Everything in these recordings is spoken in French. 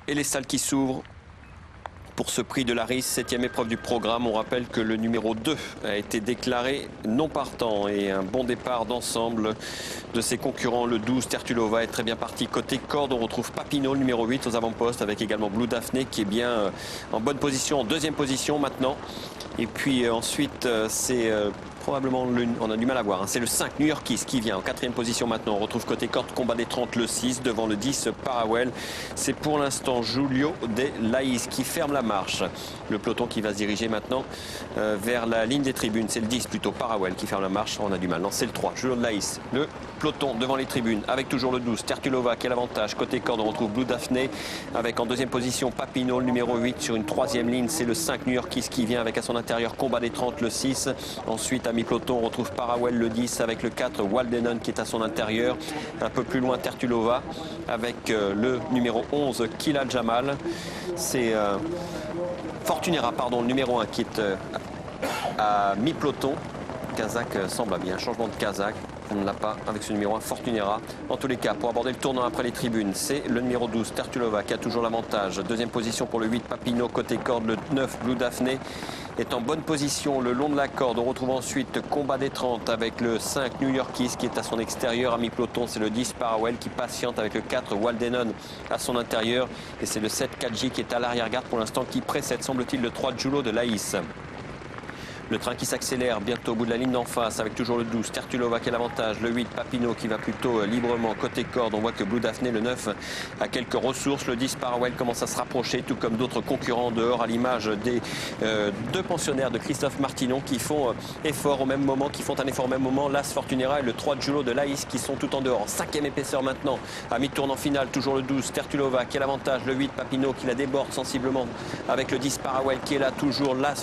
Et les salles qui s'ouvrent pour ce prix de l'Aris, 7e épreuve du programme. On rappelle que le numéro 2 a été déclaré non partant et un bon départ d'ensemble de ses concurrents. Le 12, Tertulova, est très bien parti. Côté corde, on retrouve Papineau, le numéro 8 aux avant-postes, avec également Blue Daphné qui est bien en bonne position, en deuxième position maintenant. Et puis ensuite, c'est probablement, on a du mal à voir, hein. C'est le 5, New Yorkis, qui vient en 4e position maintenant. On retrouve côté corde, combat des 30, le 6, devant le 10, Parawell. C'est pour l'instant Julio de Laïs qui ferme la marche. Le peloton qui va se diriger maintenant vers la ligne des tribunes. C'est le 10 plutôt, Parawell, qui ferme la marche. On a du mal. Non, c'est le 3, Julio de Laïs. Le peloton devant les tribunes, avec toujours le 12, Tertulova qui a l'avantage. Côté corde, on retrouve Blue Daphné, avec en deuxième position Papineau, le numéro 8 sur une 3e ligne. C'est le 5, New Yorkis, qui vient avec à son intérieur combat des 30, le 6. Ensuite, à mi-peloton, on retrouve Parawell, le 10, avec le 4, Waldenon qui est à son intérieur. Un peu plus loin, Tertulova, avec le numéro 11, Kila Jamal. C'est Fortunera, pardon, le numéro 1 qui est à mi-peloton. Kazakh semble bien, changement de Kazakh. On ne l'a pas avec ce numéro 1, Fortunera. En tous les cas, pour aborder le tournant après les tribunes, c'est le numéro 12, Tertulova, qui a toujours l'avantage. Deuxième position pour le 8, Papineau. Côté corde, le 9, Blue Daphné, est en bonne position le long de la corde. On retrouve ensuite combat des 30 avec le 5, New Yorkis, qui est à son extérieur. À mi-peloton, c'est le 10, Parawell, qui patiente avec le 4, Waldenon, à son intérieur. Et c'est le 7, Kadji, qui est à l'arrière-garde pour l'instant, qui précède, semble-t-il, le 3, Julo de Laïs. Le train qui s'accélère bientôt au bout de la ligne d'en face, avec toujours le 12, Tertulova qui a l'avantage, le 8, Papineau qui va plutôt librement côté corde. On voit que Blue Daphné, le 9, a quelques ressources. Le 10, Parawell, commence à se rapprocher, tout comme d'autres concurrents dehors, à l'image des deux pensionnaires de Christophe Martinon qui font effort au même moment, qui font un effort au même moment. L'As Fortunera et le 3 Julo de Laïs qui sont tout en dehors. En 5e épaisseur maintenant, à mi-tournant final, toujours le 12, Tertulova qui a l'avantage, le 8, Papineau qui la déborde sensiblement avec le 10, Parawell qui est là, toujours l'As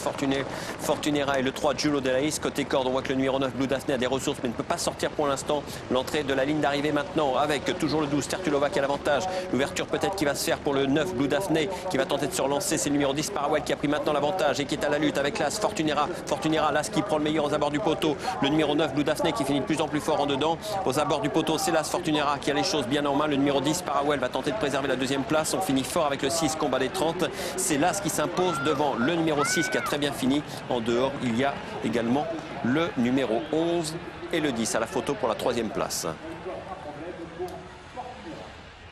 Fortunera et le 3, Julo de Laïs. Côté corde, on voit que le numéro 9, Blue Daphné, a des ressources mais ne peut pas sortir pour l'instant. L'entrée de la ligne d'arrivée maintenant avec toujours le 12, Tertulova qui a l'avantage. L'ouverture peut-être qui va se faire pour le 9, Blue Daphné, qui va tenter de se relancer. C'est le numéro 10, Parawell, qui a pris maintenant l'avantage et qui est à la lutte avec l'As Fortunera. Fortunera, l'As qui prend le meilleur aux abords du poteau. Le numéro 9, Blue Daphné, qui finit de plus en plus fort en dedans. Aux abords du poteau, c'est l'As Fortunera qui a les choses bien en main. Le numéro 10, Parawell, va tenter de préserver la deuxième place. On finit fort avec le 6, combat des 30. C'est l'As qui s'impose devant le numéro 6 qui a très bien fini. En dehors, il y a également le numéro 11 et le 10 à la photo pour la 3e place.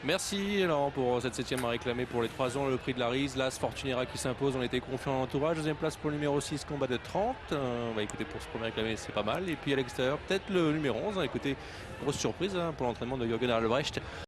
Merci Laurent pour cette 7e à réclamer pour les 3 ans le prix de l'Aris. L'As Fortunera qui s'impose, on était confiant en l'entourage. Deuxième place pour le numéro 6, combat de 30. On va écouter pour ce premier réclamé, c'est pas mal. Et puis à l'extérieur, peut-être le numéro 11. Écoutez, grosse surprise pour l'entraînement de Jürgen Albrecht.